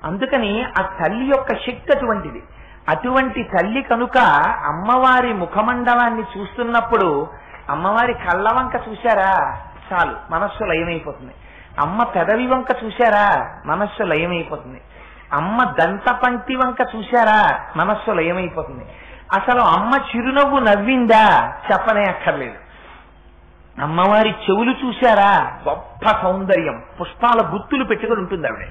అందుకని ఆ తల్లి యొక్క శక్తి అటువంటిది. అటువంటి తల్లి కనుక అమ్మవారి ముఖమండలాన్ని చూస్తున్నప్పుడు అమ్మవారి కళ్ళ వంక చూశారా చాలు మనస్సు లయమైపోతుంది. అమ్మ పెదవి వంక చూశారా మనస్సు లయమైపోతుంది. అమ్మ దంత పంక్తి వంక చూశారా మనస్సు లయమైపోతుంది. అసలు అమ్మ చిరునవ్వు నవ్విందా చెప్పనే అక్కర్లేదు. అమ్మవారి చెవులు చూశారా గొప్ప సౌందర్యం, పుష్పాల గుత్తులు పెట్టుకుని ఉంటుంది ఆవిడ.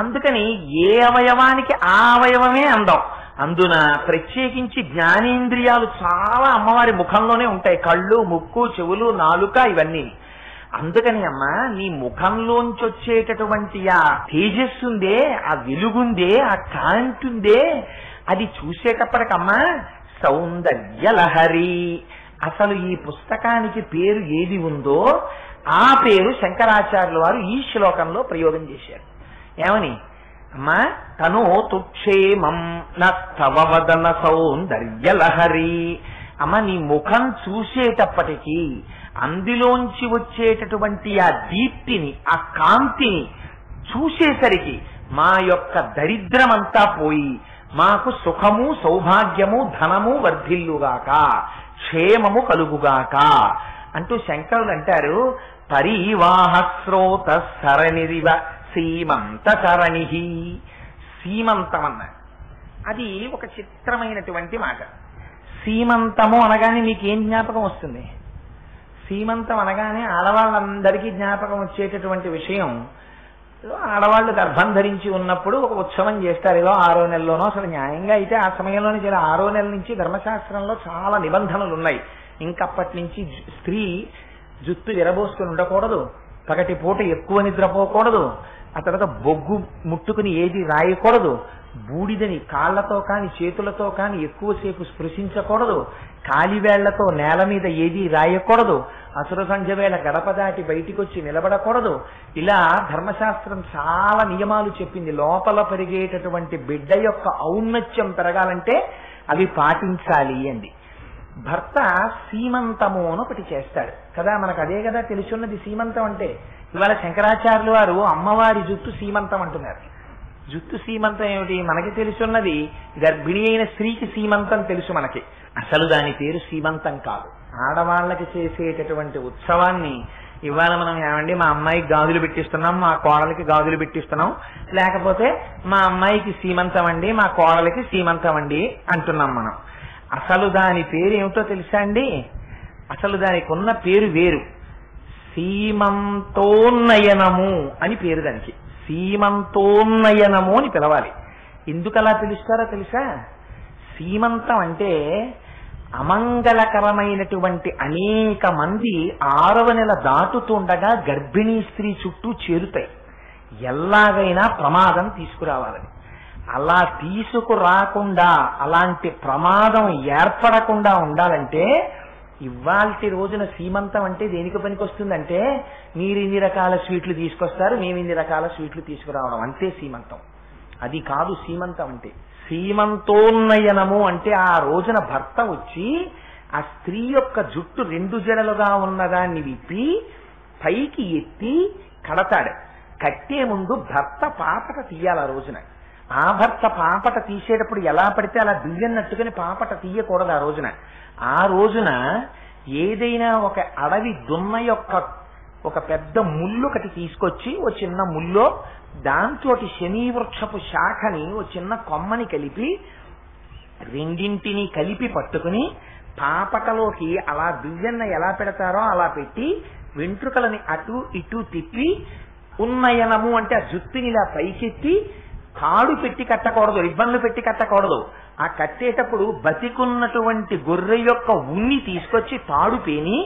అందుకని ఏ అవయవానికి ఆ అవయవమే అందం. అందున ప్రత్యేకించి జ్ఞానేంద్రియాలు చాలా అమ్మవారి ముఖంలోనే ఉంటాయి. కళ్ళు, ముక్కు, చెవులు, నాలుక ఇవన్నీ. అందుకని అమ్మ నీ ముఖంలోంచి వచ్చేటటువంటి ఆ తేజస్సుందే, ఆ వెలుగుందే, ఆ కాంతుందే, అది చూసేటప్పటికమ్మా సౌందర్యలహరి. అసలు ఈ పుస్తకానికి పేరు ఏది ఉందో ఆ పేరు శంకరాచార్యుల వారు ఈ శ్లోకంలో ప్రయోగం చేశారు. ఏమని? అమ్మా తను తుక్షేమం నవవదన సౌందర్యలహరి. అమ్మ నీ ముఖం చూసేటప్పటికీ అందులోంచి వచ్చేటటువంటి ఆ దీప్తిని, ఆ కాంతిని చూసేసరికి మా యొక్క దరిద్రమంతా పోయి మాకు సుఖము, సౌభాగ్యము, ధనము వర్ధిల్లుగాక, క్షేమము కలుగుగాక అంటూ శంకరులు అంటారు. పరివాహ స్రోత సరణిరివ సీమంత సరణి. సీమంతం అన్నారు. అది ఒక చిత్రమైనటువంటి మాట. సీమంతము అనగానే మీకు ఏం జ్ఞాపకం వస్తుంది? సీమంతం అనగానే ఆడవాళ్ళందరికీ జ్ఞాపకం వచ్చేటటువంటి విషయం, ఆడవాళ్లు గర్భం ధరించి ఉన్నప్పుడు ఒక ఉత్సవం చేస్తారు. ఏదో 6వ నెలలోనో, అసలు న్యాయంగా అయితే ఆ సమయంలోనే 6వ నెల నుంచి ధర్మశాస్త్రంలో చాలా నిబంధనలు ఉన్నాయి. ఇంకప్పటి నుంచి స్త్రీ జుత్తు విరబోసుకుని ఉండకూడదు, పగటి పూట ఎక్కువ నిద్రపోకూడదు, ఆ తర్వాత బొగ్గు ముట్టుకుని ఏది రాయకూడదు, బూడిదని కాళ్లతో కాని చేతులతో కాని ఎక్కువసేపు స్పృశించకూడదు, కాలివేళ్లతో నేల మీద ఏది రాయకూడదు, అసుర సంధ్య వేళ గడప దాటి బయటికి వచ్చి నిలబడకూడదు. ఇలా ధర్మశాస్త్రం చాలా నియమాలు చెప్పింది. లోపల పెరిగేటటువంటి బిడ్డ యొక్క ఔన్నత్యం పెరగాలంటే అవి పాటించాలి అంది. భర్త సీమంతము అని ఒకటి చేస్తాడు కదా, మనకు అదే కదా తెలుసున్నది సీమంతం అంటే. ఇవాళ శంకరాచార్యులు వారు అమ్మవారి జుట్టు సీమంతం అంటున్నారు. జుట్టు సీమంతం ఏమిటి? మనకి తెలుసున్నది గర్భిణి అయిన స్త్రీకి సీమంతం తెలుసు మనకి. అసలు దాని పేరు సీమంతం కాదు. ఆడవాళ్ళకి చేసేటటువంటి ఉత్సవాన్ని ఇవాళ మనం ఏమండి మా అమ్మాయికి గాజులు పెట్టిస్తున్నాం, మా కోడలికి గాజులు పెట్టిస్తున్నాం, లేకపోతే మా అమ్మాయికి సీమంతం అండి, మా కోడలికి సీమంతం అండి అంటున్నాం మనం. అసలు దాని పేరు ఏమిటో తెలుసా అండి? అసలు దానికి ఉన్న పేరు వేరు. సీమంతోన్నయనము అని పేరు దానికి. సీమంతోన్నయనము అని పిలవాలి. ఎందుకు అలా పిలుస్తారో తెలుసా? సీమంతం అంటే అమంగళకరమైనటువంటి అనేక మంది 6వ నెల దాటుతుండగా గర్భిణీ స్త్రీ చుట్టూ చేరుతాయి. ఎలాగైనా ప్రమాదం తీసుకురావాలని. అలా తీసుకురాకుండా, అలాంటి ప్రమాదం ఏర్పడకుండా ఉండాలంటే ఇవాల్టి రోజున సీమంతం అంటే దేనికి పనికొస్తుందంటే, మీరు ఇన్ని రకాల స్వీట్లు తీసుకొస్తారు, మేము ఇన్ని రకాల స్వీట్లు తీసుకురావడం, అంతే సీమంతం. అది కాదు సీమంతం అంటే. సీమంతోన్నయనము అంటే ఆ రోజున భర్త వచ్చి ఆ స్త్రీ యొక్క జుట్టు 2 జడలుగా ఉన్నదాన్ని విప్పి పైకి ఎత్తి కడతాడు. కట్టే ముందు భర్త పాపట తీయాలి ఆ రోజున. ఆ భర్త పాపట తీసేటప్పుడు ఎలా పడితే అలా దియ్యన్నట్టుకుని పాపట తీయకూడదు ఆ రోజున. ఆ రోజున ఏదైనా ఒక అడవి దున్న యొక్క ఒక పెద్ద ముళ్ళు ఒకటి తీసుకొచ్చి, ఓ చిన్న ముల్లో దాంతో శమీవృక్షపు శాఖని ఓ చిన్న కొమ్మని కలిపి రెండింటిని కలిపి పట్టుకుని పాపటలోకి అలా దువ్వెన్న ఎలా పెడతారో అలా పెట్టి వెంట్రుకలని అటు ఇటు తిప్పి ఉన్నయనము అంటే ఆ జుత్తుని ఇలా పైకెత్తి తాడు పెట్టి కట్టకూడదు, రిబ్బన్లు పెట్టి కట్టకూడదు. ఆ కట్టేటప్పుడు బతికున్నటువంటి గొర్రె యొక్క ఉన్ని తీసుకొచ్చి తాడు పేని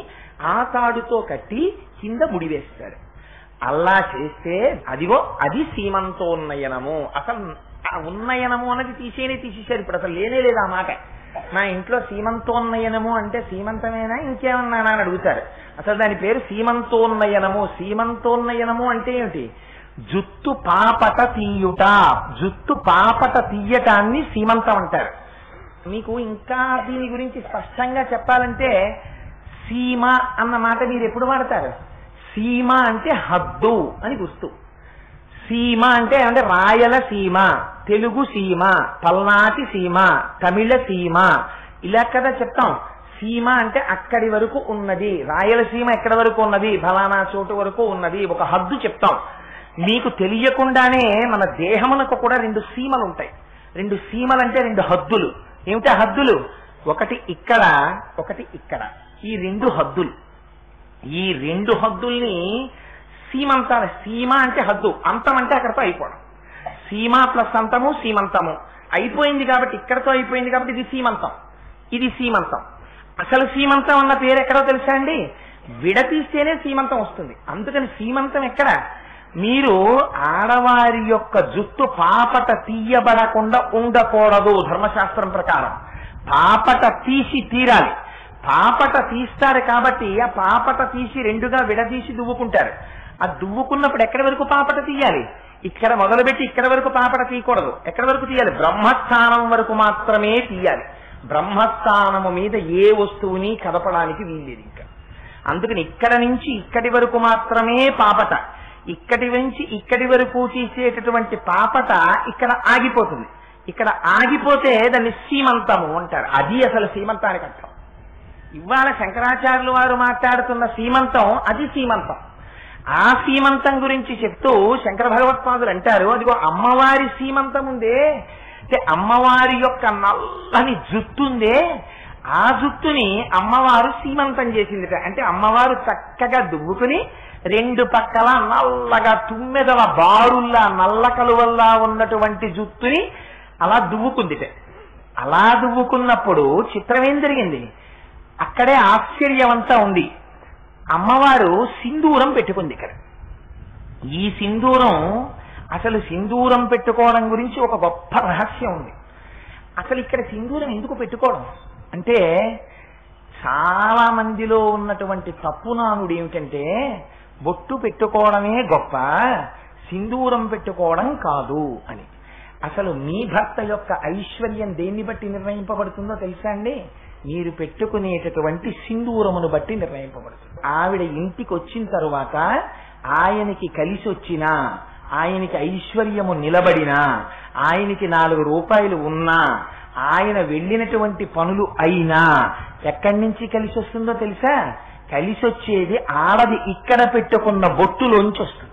ఆ తాడుతో కట్టి కింద ముడివేస్తాడు. అలా చేస్తే అదిగో అది సీమంతోన్నయనము. అసలు ఆ ఉన్నయనము అన్నది తీసేశారు. ఇప్పుడు అసలు లేనే లేదు ఆ మాట. మా ఇంట్లో సీమంతోన్నయనము అంటే సీమంతమేనా ఇంకేమన్నా అని అడుగుతారు. అసలు దాని పేరు సీమంతోన్నయనము. సీమంతోన్నయనము అంటే ఏమిటి? జుత్తు పాపట తీయుట. జుత్తు పాపట తీయటాన్ని సీమంతం అంటారు. మీకు ఇంకా దీని గురించి స్పష్టంగా చెప్పాలంటే సీమ అన్న మాట మీరు ఎప్పుడు వాడతారు? సీమ అంటే హద్దు అని గుర్తు. సీమ అంటే రాయల సీమ, తెలుగు సీమ, పల్నాటి సీమ, తమిళ సీమ, ఇలా కదా చెప్తాం. సీమ అంటే అక్కడి వరకు ఉన్నది, రాయలసీమ ఎక్కడి వరకు ఉన్నది, ఫలానా చోటు వరకు ఉన్నది, ఒక హద్దు చెప్తాం. మీకు తెలియకుండానే మన దేహమునకు కూడా 2 సీమలు ఉంటాయి. 2 సీమలంటే 2 హద్దులు. ఏమిటా హద్దులు? ఒకటి ఇక్కడ, ఒకటి ఇక్కడ. ఈ 2 హద్దులు. ఈ 2 హద్దుల్ని సీమంతాలు. సీమ అంటే హద్దు, అంతం అంటే అక్కడతో అయిపోవడం. సీమ ప్లస్ అంతము సీమంతము. అయిపోయింది కాబట్టి, ఇక్కడతో అయిపోయింది కాబట్టి ఇది సీమంతం, ఇది సీమంతం. అసలు సీమంతం అన్న పేరు ఎక్కడో తెలుసా అండి? విడతీస్తేనే సీమంతం వస్తుంది. అందుకని సీమంతం ఎక్కడ? మీరు ఆడవారి యొక్క జుట్టు పాపట తీయబడకుండా ఉండకూడదు. ధర్మశాస్త్రం ప్రకారం పాపట తీసి తీరాలి. పాపట తీస్తారు కాబట్టి ఆ పాపట తీసి 2గా విడదీసి దువ్వుకుంటారు. ఆ దువ్వుకున్నప్పుడు ఎక్కడి వరకు పాపట తీయాలి? ఇక్కడ మొదలుపెట్టి ఇక్కడ వరకు పాపట తీయకూడదు. ఎక్కడి వరకు తీయాలి? బ్రహ్మస్థానం వరకు మాత్రమే తీయాలి. బ్రహ్మస్థానము మీద ఏ వస్తువుని కదపడానికి వీల్లేదు ఇంకా. అందుకని ఇక్కడ నుంచి ఇక్కడి వరకు మాత్రమే పాపట. ఇక్కడి నుంచి ఇక్కడి వరకు తీసేటటువంటి పాపట ఇక్కడ ఆగిపోతుంది. ఇక్కడ ఆగిపోతే దాన్ని సీమంతము అంటారు. అది అసలు సీమంతానికి అర్థం. ఇవాళ శంకరాచార్యులు వారు మాట్లాడుతున్న సీమంతం అది సీమంతం. ఆ సీమంతం గురించి చెప్తూ శంకర భగవత్పాదులు అంటారు, అదిగో అమ్మవారి సీమంతం ఉందే, అంటే అమ్మవారి యొక్క నల్లని జుట్టుందే, ఆ జుట్టుని అమ్మవారు సీమంతం చేసిందిట. అంటే అమ్మవారు చక్కగా దువ్వుకుని 2 పక్కల నల్లగా తుమ్మెదల బారుల్లా నల్ల కలువల్లా ఉన్నటువంటి జుట్టుని అలా దువ్వుకుందిట. అలా దువ్వుకున్నప్పుడు చిత్రం ఏం జరిగింది? అక్కడే ఆశ్చర్యమంతా ఉంది. అమ్మవారు సింధూరం పెట్టుకుంది ఇక్కడ. ఈ సింధూరం, అసలు సింధూరం పెట్టుకోవడం గురించి ఒక గొప్ప రహస్యం ఉంది. అసలు ఇక్కడ సింధూరం ఎందుకు పెట్టుకోవడం అంటే, చాలా మందిలో ఉన్నటువంటి తప్పునానుడు ఏమిటంటే, బొట్టు పెట్టుకోవడమే గొప్ప, సింధూరం పెట్టుకోవడం కాదు అని. అసలు మీ భర్త యొక్క ఐశ్వర్యం దేన్ని బట్టి నిర్ణయింపబడుతుందో తెలుసా అండి? మీరు పెట్టుకునేటటువంటి సింధూరమును బట్టి నిర్ణయింపబడుతుంది. ఆవిడ ఇంటికి వచ్చిన తరువాత ఆయనకి కలిసి వచ్చినా, ఆయనకి ఐశ్వర్యము నిలబడినా, ఆయనకి 4 రూపాయలు ఉన్నా, ఆయన వెళ్ళినటువంటి పనులు అయినా ఎక్కడి నుంచి కలిసి వస్తుందో తెలుసా? కలిసి వచ్చేది ఆడది ఇక్కడ పెట్టుకున్న బొట్టులోంచి వస్తుంది.